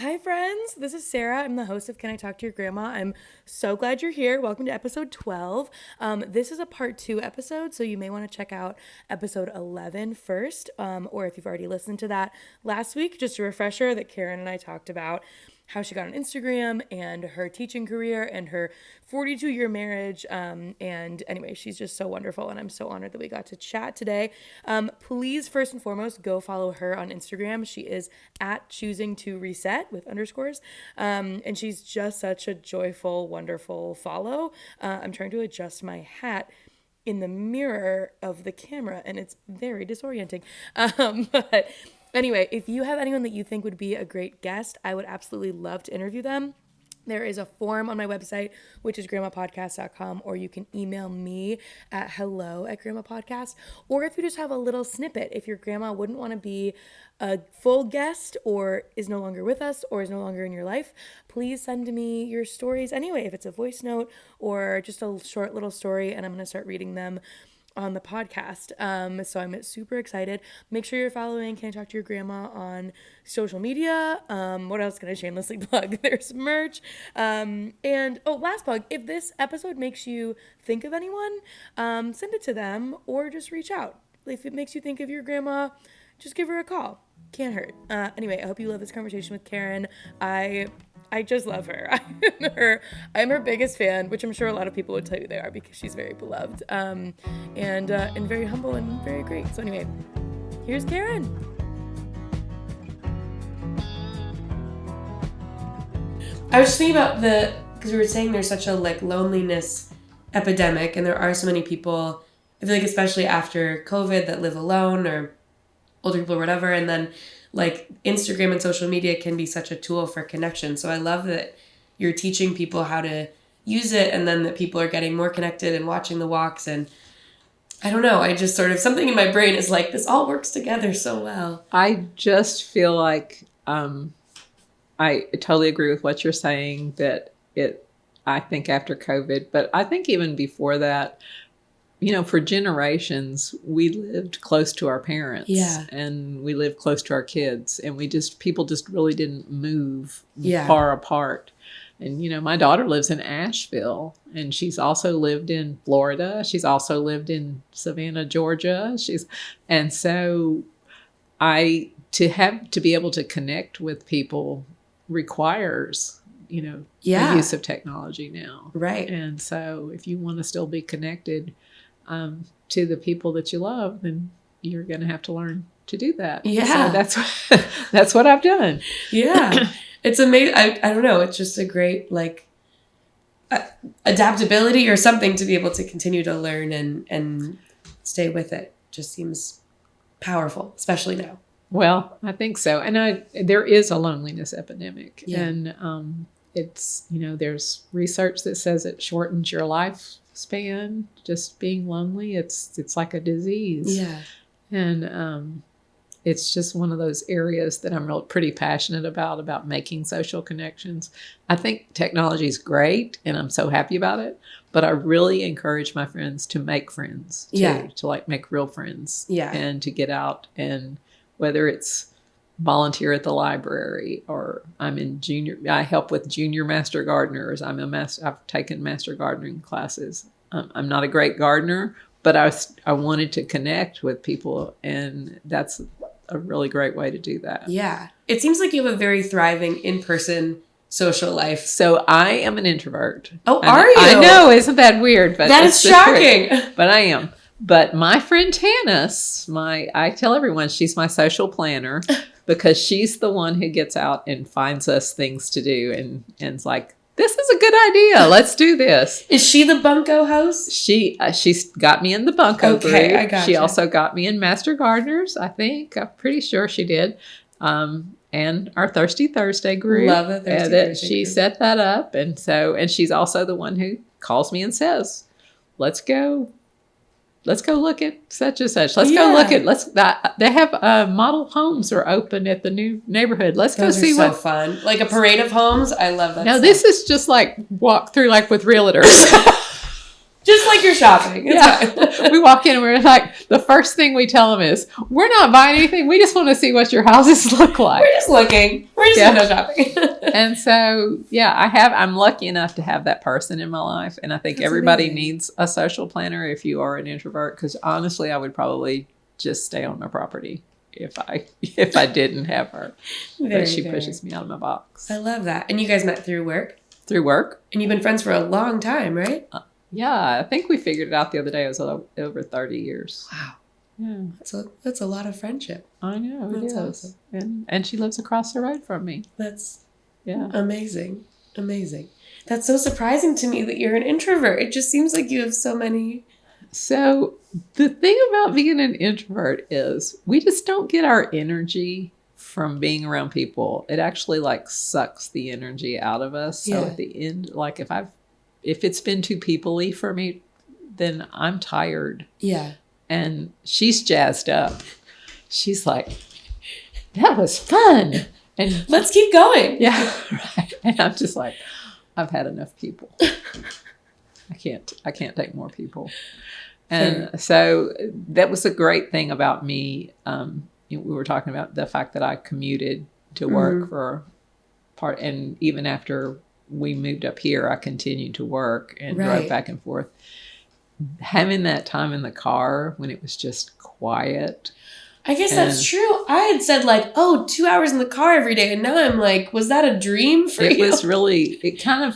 Hi, friends. This is Sarah. I'm the host of Can I Talk to Your Grandma? I'm so glad you're here. Welcome to episode 12. This is a part 2 episode, so you may want to check out episode 11 first, or if you've already listened to that last week, just a refresher that Karen and I talked about how she got on Instagram and her teaching career and her 42-year marriage. And anyway, she's just so wonderful, and I'm so honored that we got to chat today. Please, first and foremost, go follow her on Instagram. She is at choosing to reset with underscores. And she's just such a joyful, wonderful follow. I'm trying to adjust my hat in the mirror of the camera, and it's very disorienting. But anyway, if you have anyone that you think would be a great guest, I would absolutely love to interview them. There is a form on my website, which is grandmapodcast.com, or you can email me at hello@grandmapodcast. Or if you just have a little snippet, if your grandma wouldn't want to be a full guest or is no longer with us or is no longer in your life, please send me your stories anyway, if it's a voice note or just a short little story, and I'm going to start reading them on the podcast. So I'm super excited. Make sure you're following Can I Talk to Your Grandma on social media. What else can I shamelessly plug? There's merch. Last plug, if this episode makes you think of anyone, send it to them or just reach out. If it makes you think of your grandma, just give her a call. Can't hurt. Anyway, I hope you love this conversation with Karen. I just love her. I'm her biggest fan, which I'm sure a lot of people would tell you they are because she's very beloved, and very humble and very great. So anyway, here's Karen. I was just thinking about because we were saying there's such a loneliness epidemic, and there are so many people, I feel like especially after COVID, that live alone or older people or whatever, and then Instagram and social media can be such a tool for connection. So I love that you're teaching people how to use it, and then that people are getting more connected and watching the walks. And I don't know, I just sort of, something in my brain is like, this all works together so well. I just feel like I totally agree with what you're saying, that I think after COVID, but I think even before that, for generations, we lived close to our parents. Yeah. And we lived close to our kids. And people just really didn't move far apart. And, my daughter lives in Asheville, and she's also lived in Florida. She's also lived in Savannah, Georgia. And so to be able to connect with people requires, the use of technology now. Right. And so if you want to still be connected to the people that you love, then you're going to have to learn to do that. Yeah. So that's what I've done. Yeah. It's amazing. I don't know. It's just a great, adaptability or something to be able to continue to learn and stay with it. Just seems powerful, especially now. Well, I think so. And there is a loneliness epidemic. Yeah. And it's, there's research that says it shortens your lifespan. Just being lonely, it's like a disease. Yeah. And it's just one of those areas that I'm pretty passionate about making social connections. I think technology is great, and I'm so happy about it. But I really encourage my friends to make friends, to make real friends, and to get out, and whether it's volunteer at the library, or I help with junior master gardeners. I've taken master gardening classes. I'm not a great gardener, but I wanted to connect with people, and that's a really great way to do that. Yeah. It seems like you have a very thriving in-person social life. So I am an introvert. Oh, are you? I know, isn't that weird? But that is shocking. But I am. But my friend Tanis, I tell everyone she's my social planner, because she's the one who gets out and finds us things to do, and it's like, this is a good idea. Let's do this. Is she the Bunko host? She's got me in the Bunko group. I got She also got me in Master Gardeners, I think. I'm pretty sure she did. And our Thirsty Thursday group. Love the Thirsty Thursday She group. set that up. And she's also the one who calls me and says, let's go look at such and such. Let's go look at, they have model homes are open at the new neighborhood. Let's go see what. So fun. Like a parade of homes. I love that. No, this is just walk through with realtors. Just like you're shopping. It's fine. We walk in and we're like, the first thing we tell them is, we're not buying anything. We just want to see what your houses look like. We're just looking. We're just window shopping. And so, I'm lucky enough to have that person in my life. And I think That's everybody amazing. needs a social planner if you are an introvert. Because honestly, I would probably just stay on my property if I didn't have her. But she pushes me out of my box. I love that. And you guys met through work? Through work. And you've been friends for a long time, right? Yeah, I think we figured it out the other day. It was over 30 years. Wow. Yeah. That's a lot of friendship. I know. That's it is. awesome. And she lives across the road from me. That's Yeah. amazing. Amazing. That's so surprising to me that you're an introvert. It just seems like you have so many. So the thing about being an introvert is we just don't get our energy from being around people. It actually like sucks the energy out of us. So at the end, like if it's been too people-y for me, then I'm tired. Yeah. And she's jazzed up. She's like, that was fun. And let's keep going. Yeah, right. And I'm just like, I've had enough people. I can't take more people. And so that was a great thing about me. We were talking about the fact that I commuted to work for part, and even after we moved up here, I continued to work and drove back and forth. Having that time in the car when it was just quiet. I guess that's true. I had said 2 hours in the car every day. And now I'm like, was that a dream for you? It was really, it kind of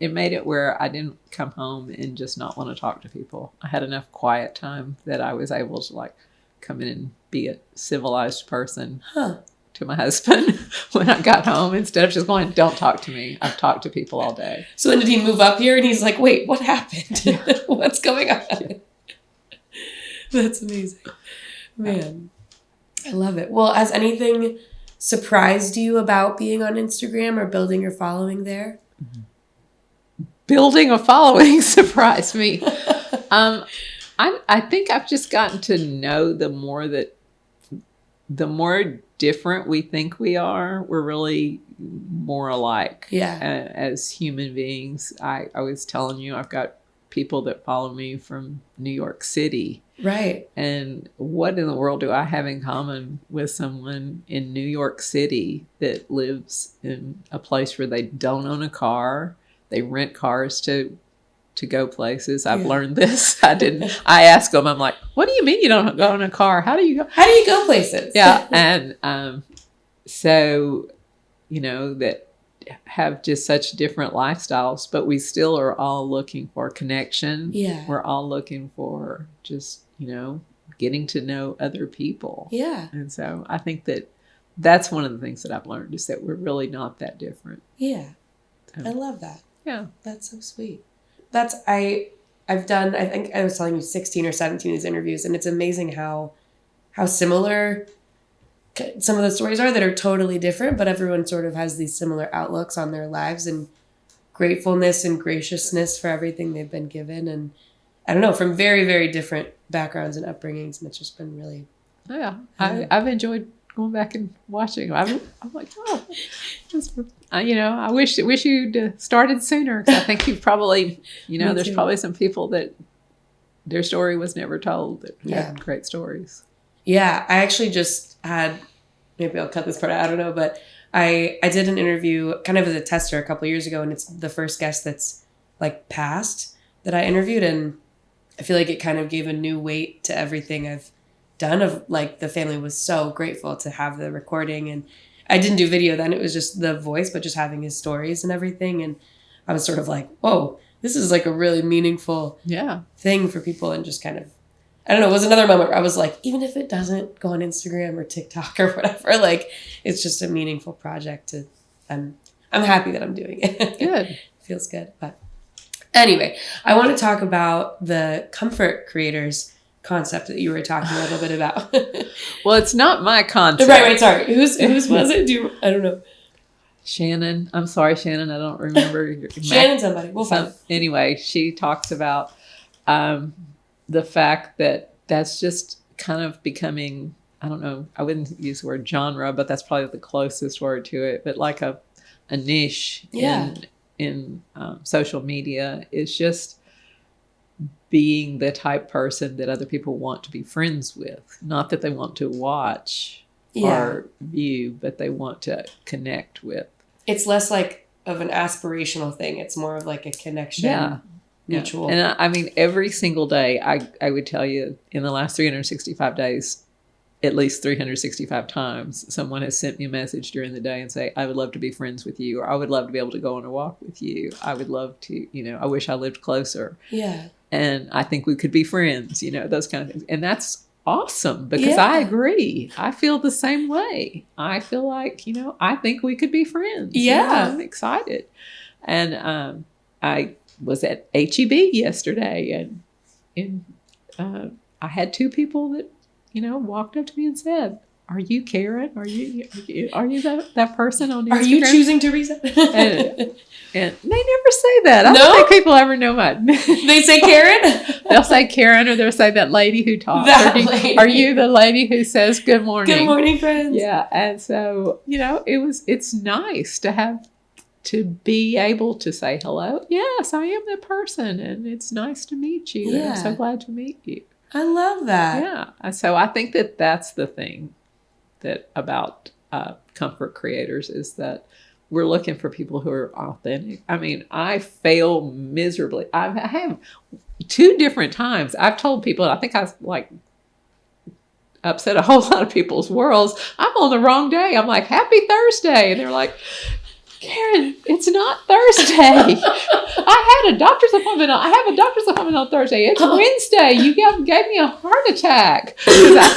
it made it where I didn't come home and just not want to talk to people. I had enough quiet time that I was able to come in and be a civilized person to my husband when I got home instead of just going, don't talk to me. I've talked to people all day. So when did he move up here? And he's like, wait, what happened? What's going on? That's amazing. Man, I love it. Well, has anything surprised you about being on Instagram or building your following there? Building a following surprised me. I think I've just gotten to know the more different we think we are, we're really more alike. Yeah. As human beings. I was telling you, I've got people that follow me from New York City. Right. And what in the world do I have in common with someone in New York City that lives in a place where they don't own a car? They rent cars to go places. I've learned this. I ask them, I'm like, what do you mean you don't own a car? How do you go places? Yeah. And so, that have just such different lifestyles, but we still are all looking for connection. Yeah. We're all looking for just, getting to know other people. Yeah. And so I think that's one of the things that I've learned is that we're really not that different. Yeah. I love that. Yeah. That's so sweet. I've done, I think I was telling you 16 or 17 of these interviews, and it's amazing how similar some of the stories are that are totally different, but everyone sort of has these similar outlooks on their lives and gratefulness and graciousness for everything they've been given. And I don't know, from very, very different backgrounds and upbringings. And it's just been really... Yeah. I've enjoyed going back and watching. I'm like, I wish you'd started sooner. Because I think you've probably, there's probably some people that their story was never told that had great stories. Yeah, I actually just had, maybe I'll cut this part out, I don't know, but I did an interview kind of as a tester a couple of years ago, and it's the first guest that's passed that I interviewed, and I feel like it kind of gave a new weight to everything I've done. Of the family was so grateful to have the recording, and I didn't do video then, it was just the voice, but just having his stories and everything, and I was sort of like, whoa, this is a really meaningful thing for people, and just kind of, I don't know, it was another moment where I was like, even if it doesn't go on Instagram or TikTok or whatever, it's just a meaningful project. I'm happy that I'm doing it. Good. Feels good. But anyway, I want to talk about the comfort creators concept that you were talking a little bit about. Well, it's not my concept. Right, sorry. Whose was it? I don't know. Shannon. I'm sorry, Shannon. I don't remember. Shannon somebody. We'll find. Anyway, she talks about the fact that that's just kind of becoming, I don't know, I wouldn't use the word genre, but that's probably the closest word to it, but a niche in social media is just being the type person that other people want to be friends with. Not that they want to watch or view, but they want to connect with. It's less like of an aspirational thing. It's more of like a connection, mutual. And I mean, every single day, I would tell you in the last 365 days, at least 365 times, someone has sent me a message during the day and say, I would love to be friends with you, or I would love to be able to go on a walk with you. I would love to, I wish I lived closer. Yeah. And I think we could be friends, those kind of things. And that's awesome because I agree. I feel the same way. I feel like, I think we could be friends. Yeah. I'm excited. And I was at HEB yesterday and I had two people that, walked up to me and said, are you Karen? Are you that person on Instagram? Are you choosing Teresa? And they never say that. I don't think people ever know much. They say Karen? They'll say Karen, or they'll say that lady who talks. Are you the lady who says good morning? Good morning, friends. Yeah. And so, it's nice to be able to say hello. Yes, I am that person. And it's nice to meet you. Yeah. And I'm so glad to meet you. I love that. Yeah. So I think that that's the thing that about comfort creators is that we're looking for people who are authentic. I mean, I fail miserably. I have 2 different times. I've told people, I think I upset a whole lot of people's worlds. I'm on the wrong day. I'm like, happy Thursday. And they're like, Karen, it's not Thursday. I have a doctor's appointment on Thursday. It's Wednesday. You gave me a heart attack. Because I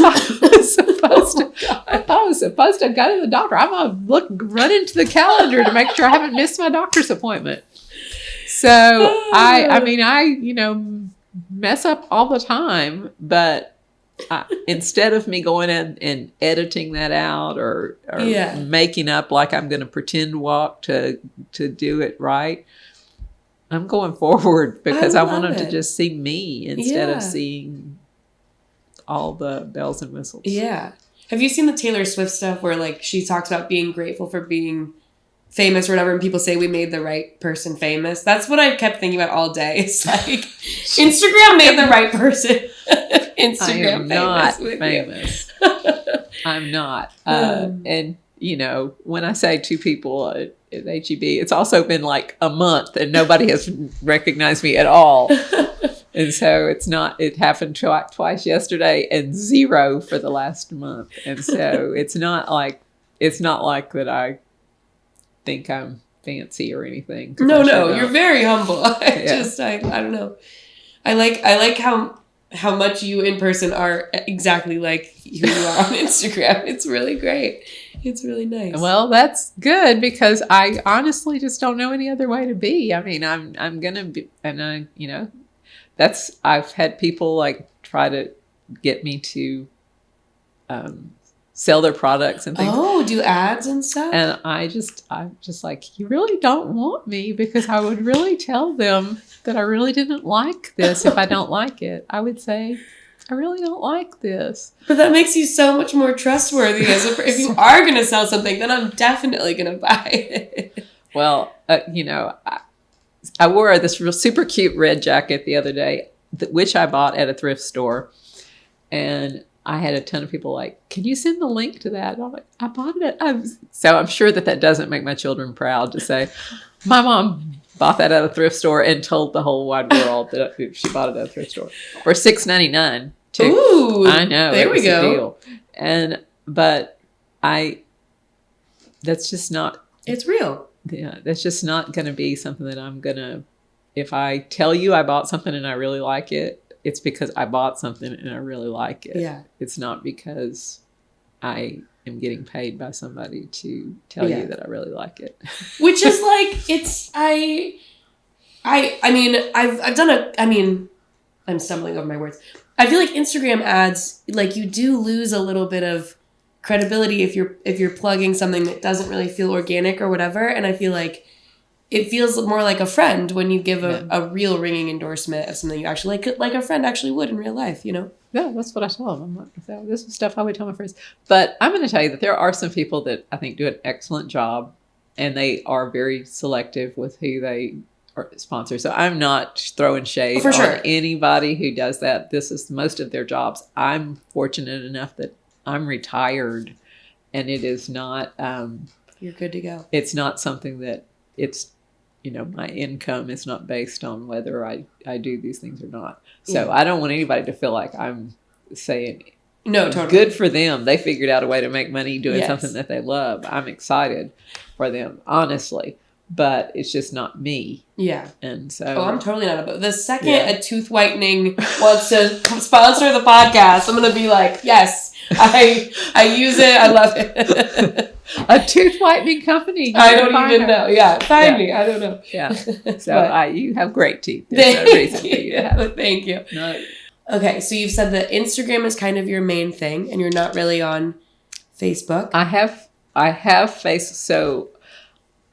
thought I was supposed to go to the doctor. I'm going to run into the calendar to make sure I haven't missed my doctor's appointment. So I mess up all the time, but instead of me going in and editing that out or making up like I'm going to pretend walk to do it right, I'm going forward because I want them to just see me instead of seeing all the bells and whistles. Yeah. Have you seen the Taylor Swift stuff where like she talks about being grateful for being famous or whatever, and people say we made the right person famous? That's what I kept thinking about all day. It's like Instagram made the right person. Instagram famous. I'm not. And when I say 2 people at HEB, it's also been like a month and nobody has recognized me at all. And so it happened twice yesterday and 0 for the last month. And so it's not like that I think I'm fancy or anything. No, you're very humble. I don't know. I like how much you in person are exactly like who you are on Instagram. It's really great. It's really nice. Well, that's good because I honestly just don't know any other way to be. I mean, I'm gonna be, and I've had people like try to get me to sell their products and things. Oh, do ads and stuff? And I'm just like, you really don't want me because I would really tell them that I really didn't like this if I don't like it. I would say, I really don't like this. But that makes you so much more trustworthy. If you are going to sell something, then I'm definitely going to buy it. Well, I wore this real super cute red jacket the other day, which I bought at a thrift store. And I had a ton of people like, can you send the link to that? And I'm like, I bought it. So I'm sure that doesn't make my children proud to say, my mom bought that at a thrift store and told the whole wide world that she bought it at a thrift store for $6.99 too. Ooh, I know. There we go. Deal. But that's just not. It's real. Yeah, that's just not going to be something that I'm going to. If I tell you I bought something and I really like it, it's because I bought something and I really like it. Yeah. It's not because I am getting paid by somebody to tell you that I really like it. Which is like, I'm stumbling over my words. I feel like Instagram ads, like you do lose a little bit of credibility if you're plugging something that doesn't really feel organic or whatever. And I feel like it feels more like a friend when you give a real ringing endorsement of something you actually like a friend actually would in real life, Yeah, that's what I tell them. I'm like, this is stuff I would tell my friends. But I'm going to tell you that there are some people that I think do an excellent job, and they are very selective with who they or sponsor. So I'm not throwing shade For on sure. anybody who does that. This is most of their jobs. I'm fortunate enough that I'm retired, and it is not. You're good to go. It's not something that it's. My income is not based on whether I do these things or not. So Yeah. I don't want anybody to feel like I'm saying. No, totally. Good for them. They figured out a way to make money doing Yes. something that they love. I'm excited for them, honestly, but it's just not me. Yeah. And so. Oh, I'm totally not about the second a tooth whitening wants to sponsor the podcast. I'm gonna be like, yes, I use it. I love it. A tooth whitening company. I don't even know. Yeah, find me. I don't know. Yeah. So you have great teeth. There's no reason for you to have. Thank you. No. Okay, so you've said that Instagram is kind of your main thing, and you're not really on Facebook. I have so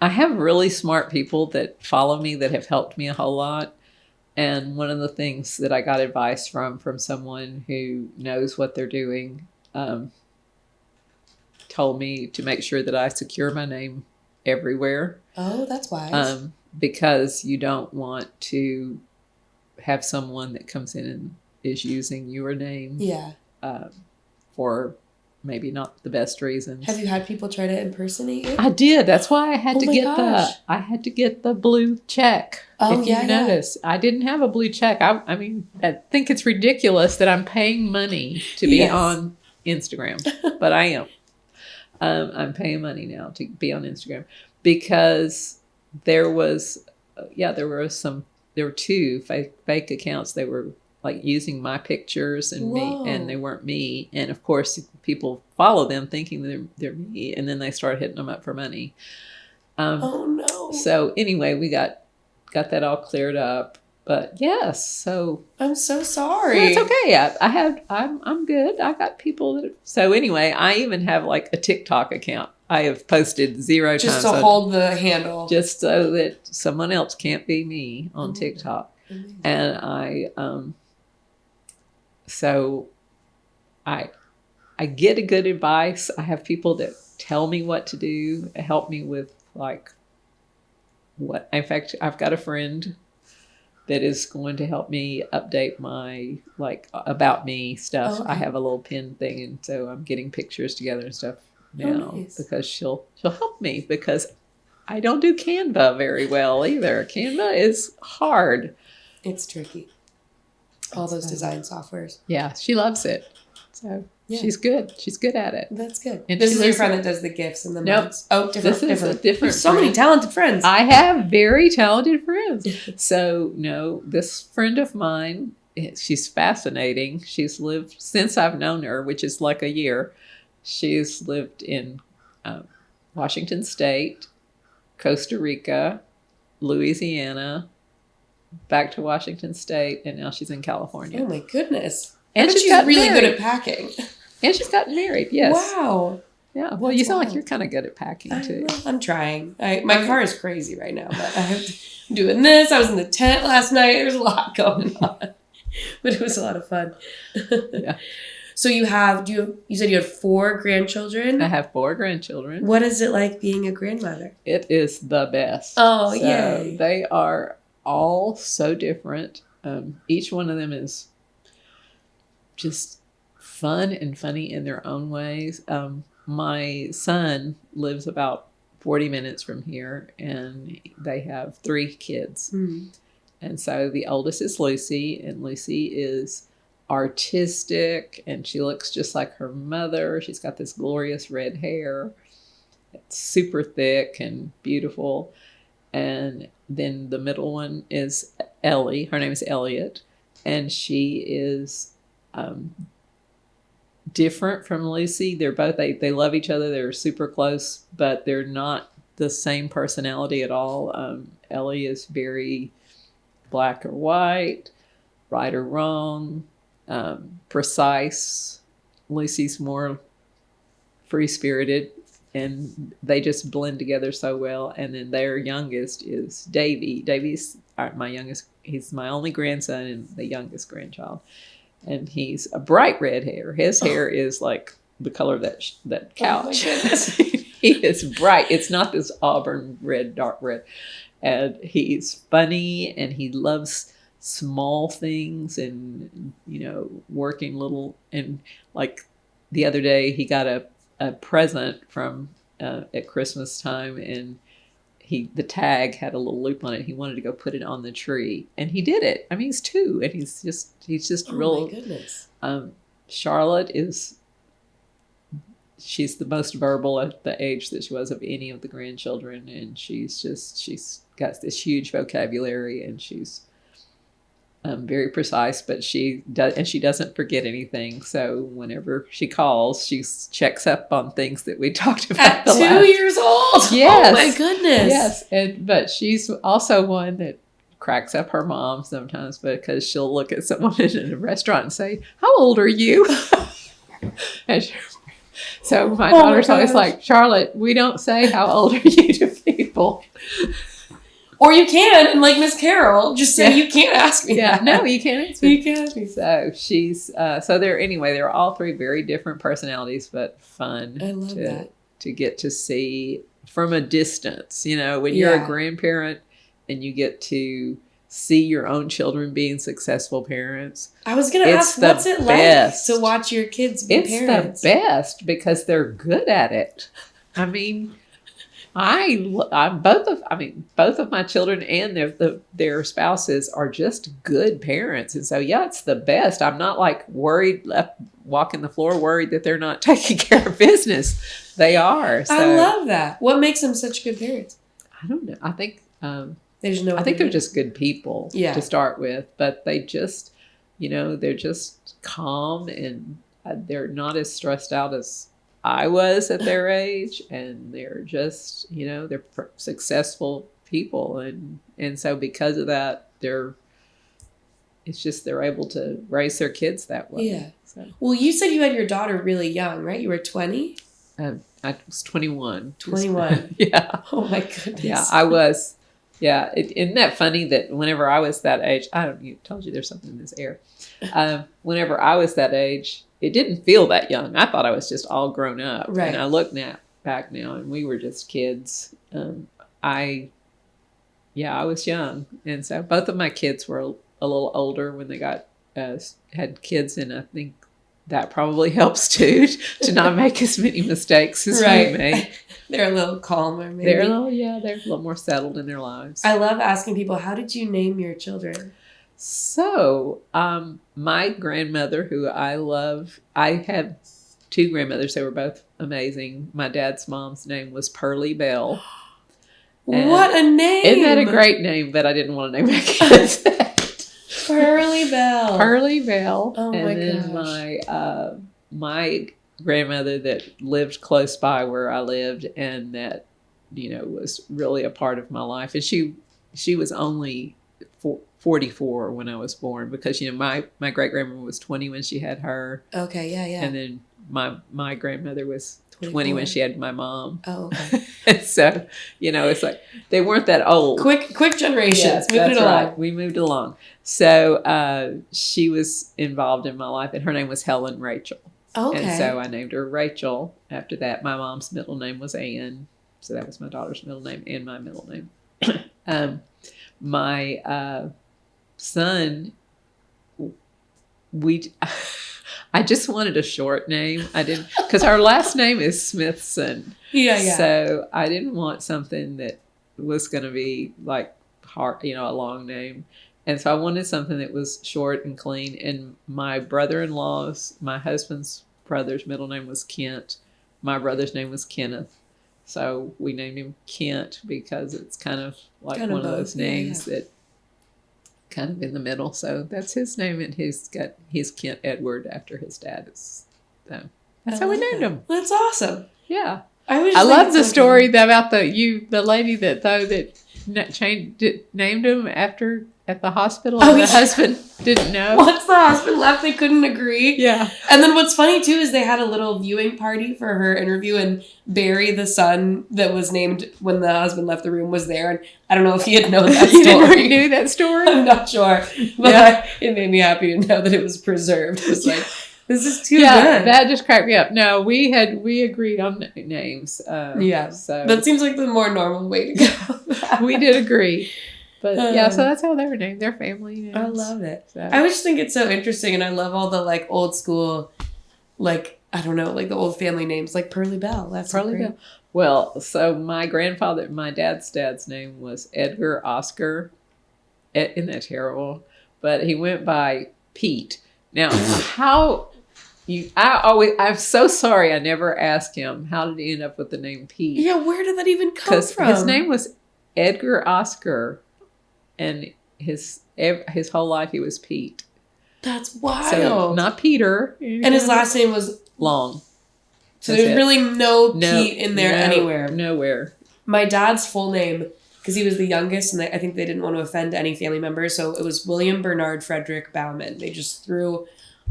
I have really smart people that follow me that have helped me a whole lot. And one of the things that I got advice from someone who knows what they're doing, told me to make sure that I secure my name everywhere. Oh, that's wise. Because you don't want to have someone that comes in and is using your name. Yeah. For maybe not the best reasons. Have you had people try to impersonate you? I did. That's why I had to gosh. get the blue check. Oh, if you notice, I didn't have a blue check. I mean, I think it's ridiculous that I'm paying money to be on Instagram, but I am. I'm paying money now to be on Instagram because there were two fake accounts. They were like using my pictures and me, and they weren't me. And of course, people follow them thinking they're me, and then they start hitting them up for money. Oh no! So anyway, we got that all cleared up. But yes, so I'm so sorry. It's okay. I'm good. I got people that. So anyway, I even have like a TikTok account. I have posted 0 times just to hold the handle, just so that someone else can't be me on TikTok. Amazing. And so I get a good advice. I have people that tell me what to do, help me with like what. In fact, I've got a friend that is going to help me update my like about me stuff. Okay. I have a little pin thing, and so I'm getting pictures together and stuff now because she'll help me because I don't do Canva very well either. Canva is hard. It's tricky. All those design softwares. Yeah, she loves it. So she's good. She's good at it. That's good. And this is your friend that does the GIFs and the mugs. Oh, different. This is a different. So many talented friends. I have very talented friends. So no, this friend of mine, she's fascinating. She's lived since I've known her, which is like a year. She's lived in Washington State, Costa Rica, Louisiana, back to Washington State, and now she's in California. Oh my goodness. And she's really good at packing. And she's gotten married, yes. Wow. Yeah. Well, you sound like you're kind of good at packing too. I'm trying. My car is crazy right now, but I'm doing this. I was in the tent last night. There's a lot going on. But it was a lot of fun. Yeah. So you said you had 4 grandchildren? I have 4 grandchildren. What is it like being a grandmother? It is the best. Oh, so yay. They are all so different. Each one of them is just fun and funny in their own ways. My son lives about 40 minutes from here, and they have 3 kids. Mm. And so the oldest is Lucy, and Lucy is artistic, and she looks just like her mother. She's got this glorious red hair. It's super thick and beautiful. And then the middle one is Ellie. Her name is Elliot, and she is different from Lucy. They're both they love each other. They're super close, but they're not the same personality at all. Ellie is very black or white, right or wrong, precise. Lucy's more free-spirited, and they just blend together so well. And then their youngest is Davy. Davy's my youngest. He's my only grandson and the youngest grandchild. And he's a bright red hair. His hair is like the color of that couch. Oh He is bright. It's not this auburn red, dark red. And he's funny and he loves small things and, working little. And like the other day, he got a present from at Christmas time, and the tag had a little loop on it. He wanted to go put it on the tree, and he did it. I mean, he's 2, and he's just real. My goodness. Charlotte she's the most verbal at the age that she was of any of the grandchildren, and she's got this huge vocabulary, and she's very precise, but she doesn't forget anything. So whenever she calls, she checks up on things that we talked about. At 2 years old? Yes. Oh my goodness. Yes. But she's also one that cracks up her mom sometimes, because she'll look at someone in a restaurant and say, "How old are you?" So my daughter's always like, "Charlotte, we don't say how old are you to people." Or you can, and like Miss Carol, just say, "You can't ask me that." No, you can't ask me. You can't ask me. So they're all 3 very different personalities, but fun. I love that. To get to see from a distance, when you're a grandparent and you get to see your own children being successful parents. I was going to ask, what's it like to watch your kids be parents? It's the best because they're good at it. I mean, both of my children and their spouses are just good parents, and so it's the best. I'm not like worried, left walking the floor worried that they're not taking care of business. They are. So, I love that. What makes them such good parents? I don't know. I think I think they're just good people to start with, but they just they're just calm, and they're not as stressed out as I was at their age, and they're just, they're successful people. And so because of that, they're able to raise their kids that way. Yeah. So. Well, you said you had your daughter really young, right? You were 20? I was 21. 21. Yeah. Oh my goodness. Yeah, I was. Yeah. Isn't that funny that whenever I was that age, told you there's something in this air. Whenever I was that age, it didn't feel that young. I thought I was just all grown up. Right. And I look back now, and we were just kids. I was young. And so both of my kids were a little older when they had kids. And I think that probably helps too, to not make as many mistakes as we make. They're a little calmer, maybe. They're a little more settled in their lives. I love asking people, how did you name your children? So, my grandmother, who I love, I have 2 grandmothers. They were both amazing. My dad's mom's name was Pearlie Bell. What a name! Isn't that a great name? But I didn't want to name my kids that. Pearlie Bell. Pearlie Bell. Oh my gosh. And my grandmother that lived close by where I lived, and that, was really a part of my life. And she was only 44 when I was born, because my great grandmother was 20 when she had her. Okay, yeah. And then my grandmother was 20 when she had my mom. Oh, okay. And so, it's like they weren't that old. Quick generations. Yes, moving that's along. right. We moved along. So she was involved in my life, and her name was Helen Rachel. Okay. And so I named her Rachel after that. My mom's middle name was Ann, so that was my daughter's middle name and my middle name. My son, I just wanted a short name. I didn't, because our last name is Smithson. Yeah. So I didn't want something that was going to be like hard, a long name. And so I wanted something that was short and clean. And my my husband's brother's middle name was Kent. My brother's name was Kenneth. So we named him Kent because it's kind of like one of those names that kind of in the middle. So that's his name, and he's Kent Edward after his dad. So that's how we named him. That's awesome. Yeah. I love the story about the lady that named him after at the hospital, and the husband didn't know. Once the husband left, they couldn't agree. Yeah. And then what's funny too is they had a little viewing party for her interview, and Barry, the son that was named when the husband left the room, was there. And I don't know if he had known that You story. knew that story? I'm not sure, but it made me happy to know that it was preserved. It was like, This is too Yeah, good. that just cracked me up. No, we agreed on names. Yeah. So That seems like the more normal way to go. we did agree. But yeah, so Um, that's how they were named. Their family names. I love it. So. I just think it's so interesting, and I love all the like old school, like I don't know, like the old family names, like Pearly Bell. That's so Pearly great. Bell. Well, so my dad's name was Edgar Oscar. Isn't that terrible? But he went by Pete. Now, I'm so sorry I never asked him, how did he end up with the name Pete? Yeah, where did that even come Because from? his name was Edgar Oscar, and his whole life he was Pete. That's wild. So not Peter. And his last name was Long. So That's there's it. really no Pete in there anywhere. Nowhere. My dad's full name, because he was the youngest, and I think they didn't want to offend any family members, so it was William Bernard Frederick Bauman. They just threw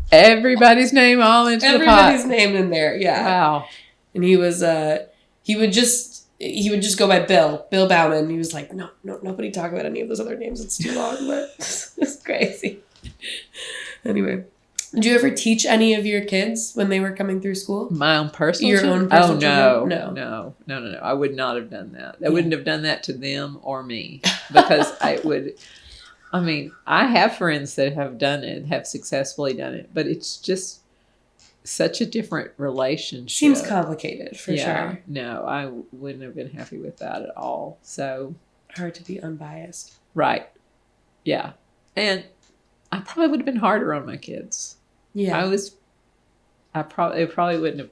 Everybody's name all into the pot. everybody's name in there. Yeah. Wow. And he would just go by Bill Bauman. He was like, no, nobody talk about any of those other names. It's too long, but it's crazy. Anyway, did you ever teach any of your kids when they were coming through school? My own personal Your children? own personal Oh, children? no. No. I would not have done that. I wouldn't have done that to them or me, because I have friends that have done it, have successfully done it, but it's just such a different relationship. Seems complicated, for sure. No, I wouldn't have been happy with that at all. So Hard to be unbiased. right. Yeah. And I probably would have been harder on my kids. Yeah. It probably wouldn't have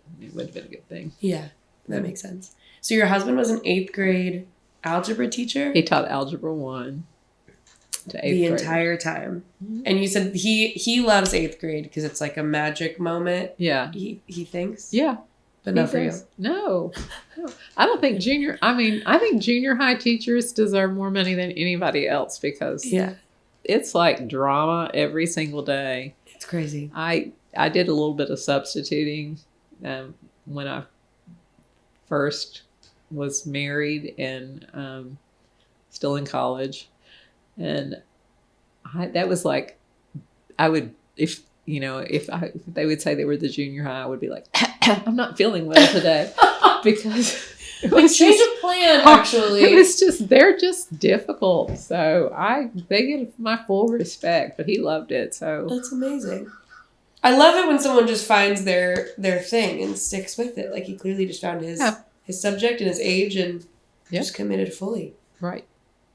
been a good thing. Yeah, that makes sense. So your husband was an 8th grade algebra teacher? He taught Algebra 1 to 8th grade. The entire time. And you said he loves 8th grade because it's like a magic moment. Yeah. He thinks? Yeah. But not for you. No. I don't think I think junior high teachers deserve more money than anybody else, because it's like drama every single day. It's crazy. I did a little bit of substituting when I first was married and still in college, and that was like, I would, if they would say they were the junior high, I would be like, I'm not feeling well today, because it was Change of plan, actually. It was just, they're just difficult. So they get my full respect, but he loved it. So That's amazing. I love it when someone just finds their thing and sticks with it. Like he clearly just found his subject and his age and just committed fully. Right.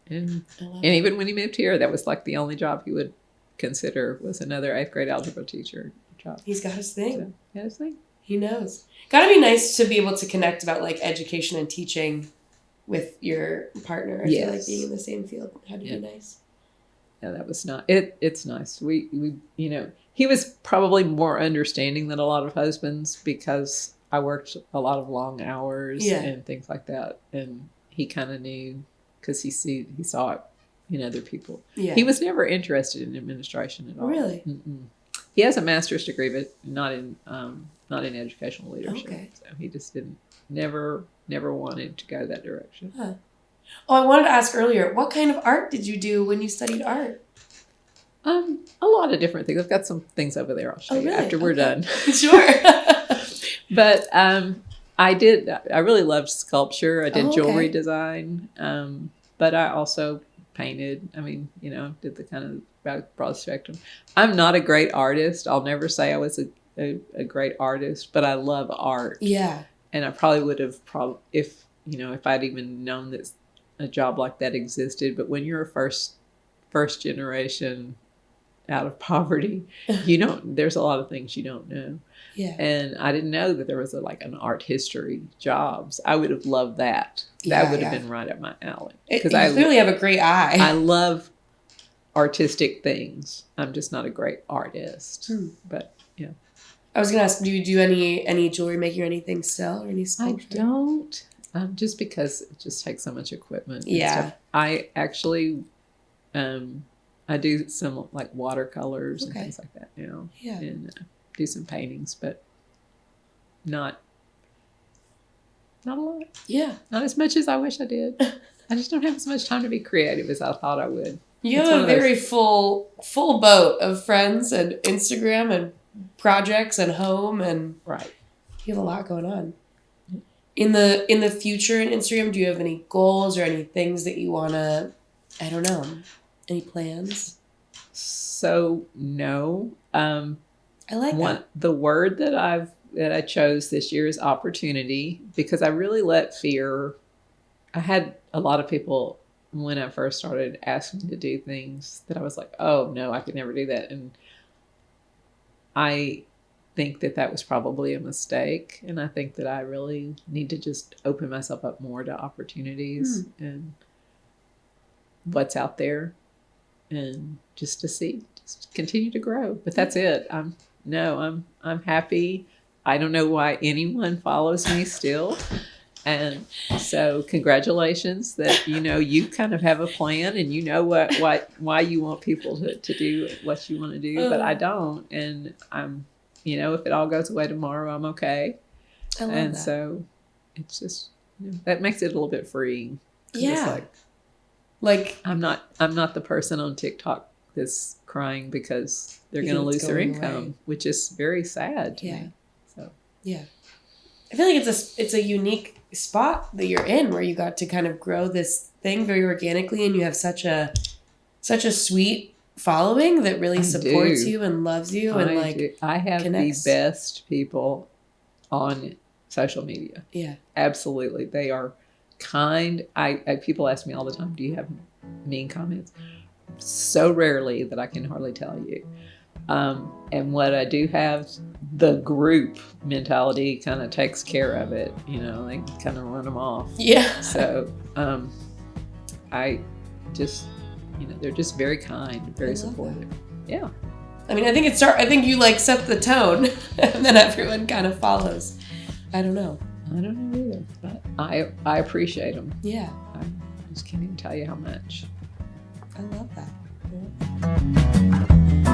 And even when he moved here, that was like the only job he would consider was another 8th grade algebra teacher job. He's got his thing. So, he had his thing. He knows. Gotta be nice to be able to connect about like education and teaching with your partner. I feel like being in the same field had to be nice. Yeah, that was not it. It's nice. We he was probably more understanding than a lot of husbands, because I worked a lot of long hours and things like that, and he kind of knew, because he saw it in other people. Yeah. He was never interested in administration at all. Really? Mm-mm. He has a master's degree, but not in educational leadership. Okay. So he just never wanted to go that direction. Huh. Oh, I wanted to ask earlier, what kind of art did you do when you studied art? A lot of different things. I've got some things over there I'll show you after we're done. Sure. But I really loved sculpture. I did jewelry design. But I also painted. Did the kind of broad spectrum. I'm not a great artist. I'll never say I was a great artist, but I love art. Yeah. And I probably would have if I'd even known that a job like that existed. But when you're a first generation out of poverty, there's a lot of things you don't know. Yeah. And I didn't know that there was an art history jobs. I would have loved that. That would have been right up my alley. Because I clearly have a great eye. I love artistic things. I'm just not a great artist. But yeah. I was gonna ask, do you do any jewelry making or anything still, or any sculpture? I don't. Just because it just takes so much equipment. Yeah. Stuff. I actually, I do some watercolors and things like that now. Yeah. And do some paintings, but not a lot. Yeah. Not as much as I wish I did. I just don't have as much time to be creative as I thought I would. You have a very full boat of friends and Instagram and projects and home, and Right. you have a lot going on. In the future in Instagram, do you have any goals or any things that you want to, I don't know, any plans? So no. I like that. The word that I chose this year is opportunity, because I really let fear. I had a lot of people when I first started asking me to do things that I was like, oh no, I could never do that. And I think that was probably a mistake. And I think that I really need to just open myself up more to opportunities and what's out there, and just to see, just continue to grow. But that's it. I'm happy. I don't know why anyone follows me still. And so congratulations that, you kind of have a plan, and why you want people to do what you want to do, but I don't. And I'm, if it all goes away tomorrow, I'm okay. I love and that. So it's just, that makes it a little bit freeing. Yeah. It's like I'm not the person on TikTok that's crying because they're going to lose their income, away. which is very sad to me. So yeah, I feel like it's a unique spot that you're in, where you got to kind of grow this thing very organically, and you have such a sweet following that really supports you and loves you, and I have connects. the best people on social media. Yeah, absolutely. They are kind. I people ask me all the time, do you have mean comments? So rarely that I can hardly tell you. And what I do have, the group mentality kind of takes care of it. They kind of run them off. Yeah. So I just, they're just very kind, very supportive. Yeah. I mean, I think you set the tone, and then everyone kind of follows. I don't know either, but I appreciate them. Yeah. I just can't even tell you how much. I love that. Yeah.